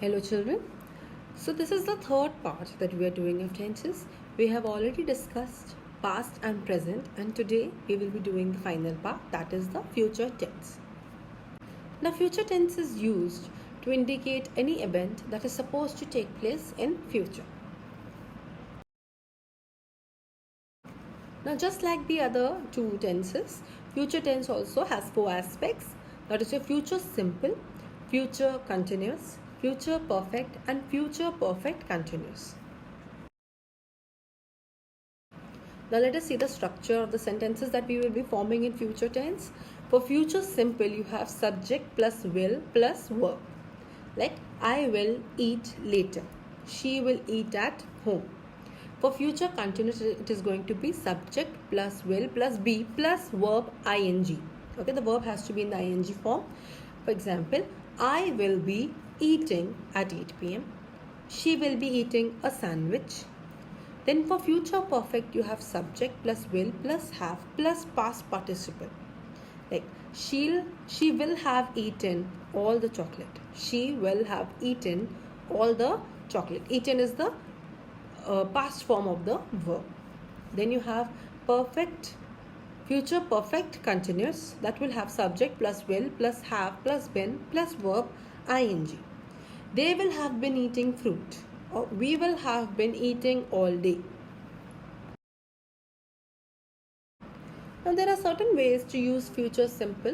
Hello children. So this is the third part that we are doing of tenses. We have already discussed past and present, and today we will be doing the final part, that is the future tense. Now future tense is used to indicate any event that is supposed to take place in future. Now just like the other two tenses, future tense also has four aspects, that is your future simple, future continuous, future perfect and future perfect continuous. Now let us see the structure of the sentences that we will be forming in future tense. For future simple, you have subject plus will plus verb. Like I will eat later. She will eat at home. For future continuous, it is going to be subject plus will plus be plus verb ing. Okay, the verb has to be in the ing form. For example, I will be eating at 8 p.m. She will be eating a sandwich. Then for future perfect, you have subject plus will plus have plus past participle. Like she will have eaten all the chocolate. She will have eaten all the chocolate. Eaten is the past form of the verb. Then you have perfect, future perfect continuous, that will have subject plus will plus have plus been plus verb ing. They will have been eating fruit, or we will have been eating all day. Now there are certain ways to use future simple.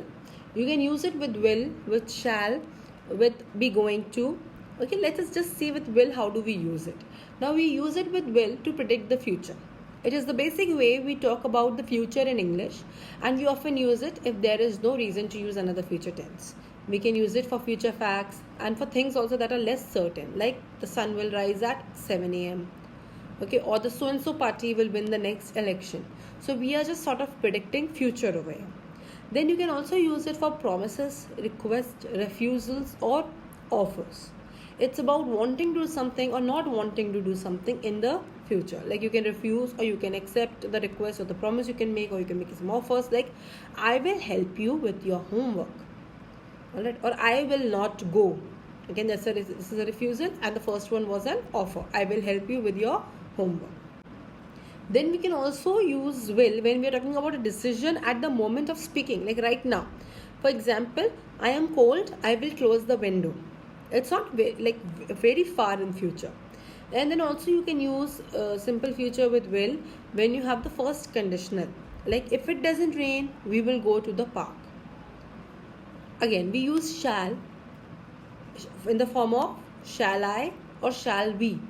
You can use it with will, with shall, with be going to. Okay, let us just see with will how do we use it. Now we use it with will to predict the future. It is the basic way we talk about the future in English, and we often use it if there is no reason to use another future tense. We can use it for future facts and for things also that are less certain, like the sun will rise at 7 a.m. Okay, or the so and so party will win the next election. So we are just sort of predicting future over here. Then you can also use it for promises, requests, refusals, or offers. It's about wanting to do something or not wanting to do something in the future. Like you can refuse or you can accept the request or the promise you can make, or you can make some offers like I will help you with your homework. Alright, or I will not go. Again, this is a refusal, and the first one was an offer. I will help you with your homework. Then we can also use will when we are talking about a decision at the moment of speaking, like right now. For example, I am cold, I will close the window. It's not very far in future. And then also you can use simple future with will when you have the first conditional, like if it doesn't rain, we will go to the park. Again, we use shall in the form of shall I or shall we.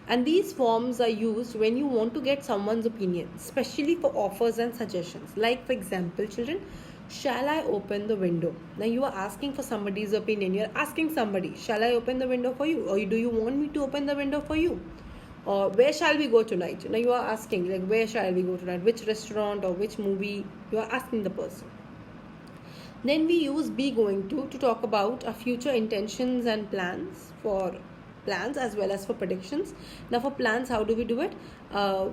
And these forms are used when you want to get someone's opinion, especially for offers and suggestions. Like for example, children, shall I open the window? Now you are asking for somebody's opinion. You are asking somebody, shall I open the window for you? Or do you want me to open the window for you? Or where shall we go tonight? Now you are asking, like, where shall we go tonight? Which restaurant or which movie? You are asking the person. Then we use be going to talk about our future intentions and plans, for plans as well as for predictions. Now for plans, how do we do it?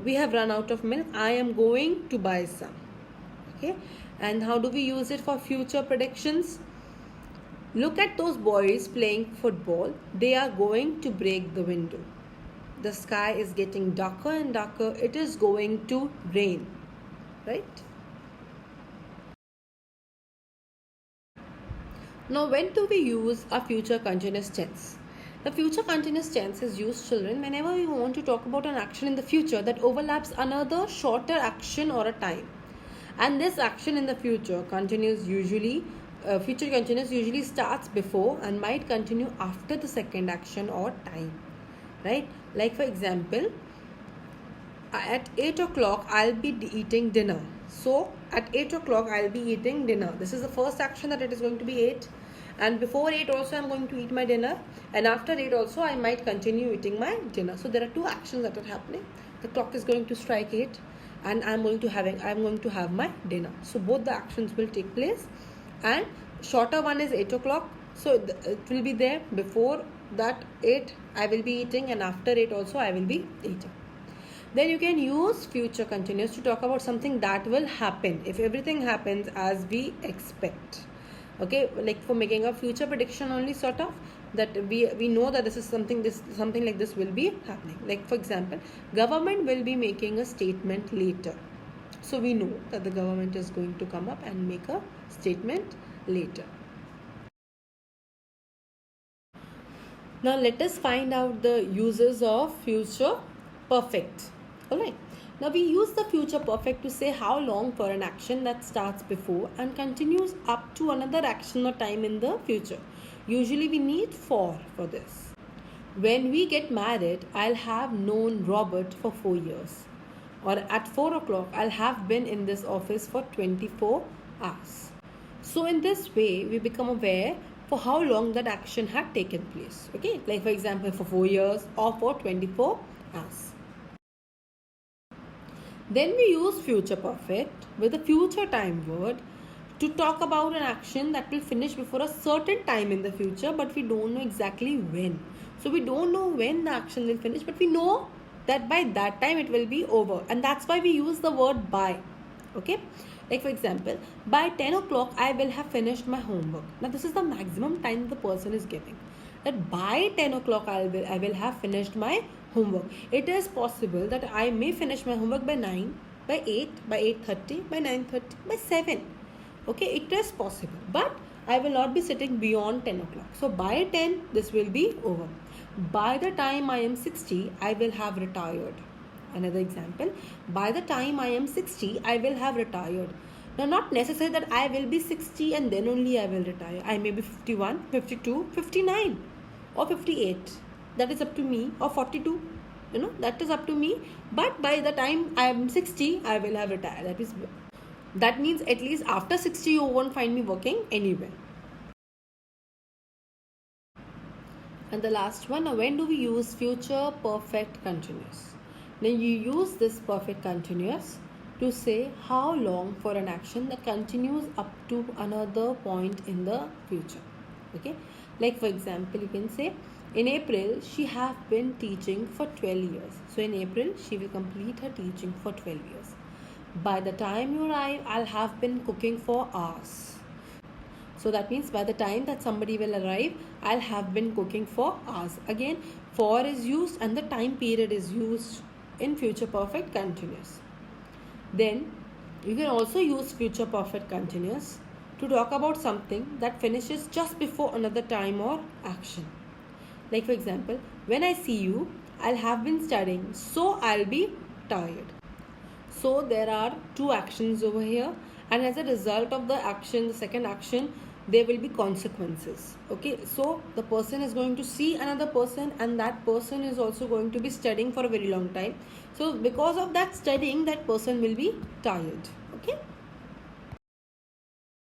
We have run out of milk. I am going to buy some. Okay. And how do we use it for future predictions? Look at those boys playing football. They are going to break the window. The sky is getting darker and darker. It is going to rain. Right? Now, when do we use a future continuous tense? The future continuous tense is used, children, whenever we want to talk about an action in the future that overlaps another shorter action or a time. And this action in the future continues usually, future continuous usually starts before and might continue after the second action or time. Right? Like for example, at 8 o'clock I'll be eating dinner. So at 8 o'clock I'll be eating dinner. This is the first action, that it is going to be 8. And before 8 also I'm going to eat my dinner. And after 8 also I might continue eating my dinner. So there are two actions that are happening. The clock is going to strike 8 and I'm going to have my dinner. So both the actions will take place. And shorter one is 8 o'clock. So it will be there. Before that 8 I will be eating, and after 8 also I will be eating. Then you can use future continuous to talk about something that will happen if everything happens as we expect. Okay, like for making a future prediction only, sort of, that we know that this is something like this will be happening. Like for example, government will be making a statement later. So we know that the government is going to come up and make a statement later. Now let us find out the uses of future perfect. Alright. Now we use the future perfect to say how long for an action that starts before and continues up to another action or time in the future. Usually we need for this. When we get married, I'll have known Robert for 4 years. Or at 4 o'clock, I'll have been in this office for 24 hours. So in this way, we become aware for how long that action had taken place. Okay, like for example, for 4 years or for 24 hours. Then we use future perfect with the future time word to talk about an action that will finish before a certain time in the future, but we don't know exactly when. So we don't know when the action will finish, but we know that by that time it will be over, and that's why we use the word by. Okay, like for example, by 10 o'clock I will have finished my homework. Now this is the maximum time the person is giving, that by 10 o'clock I will have finished my homework. It is possible that I may finish my homework by 9, by 8, by 8:30, by 9:30, by 7. Okay, it is possible, but I will not be sitting beyond 10 o'clock. So by 10 this will be over. By the time I am 60 I will have retired. Another example, by the time I am 60 I will have retired. Now not necessary that I will be 60 and then only I will retire. I may be 51, 52, 59 or 58. That is up to me, or 42. That is up to me. But by the time I am 60 I will have retired. That means at least after 60 you won't find me working anywhere. And the last one, when do we use future perfect continuous? Now you use this perfect continuous to say how long for an action that continues up to another point in the future. Okay, like for example, you can say in April she have been teaching for 12 years. So in April she will complete her teaching for 12 years. By the time you arrive, I'll have been cooking for hours. So that means by the time that somebody will arrive, I'll have been cooking for hours. Again, for is used and the time period is used in future perfect continuous. Then you can also use future perfect continuous to talk about something that finishes just before another time or action. Like for example, when I see you, I'll have been studying, so I'll be tired. So there are two actions over here, and as a result of the action, the second action, there will be consequences. Okay, so the person is going to see another person, and that person is also going to be studying for a very long time. So because of that studying, that person will be tired. Okay.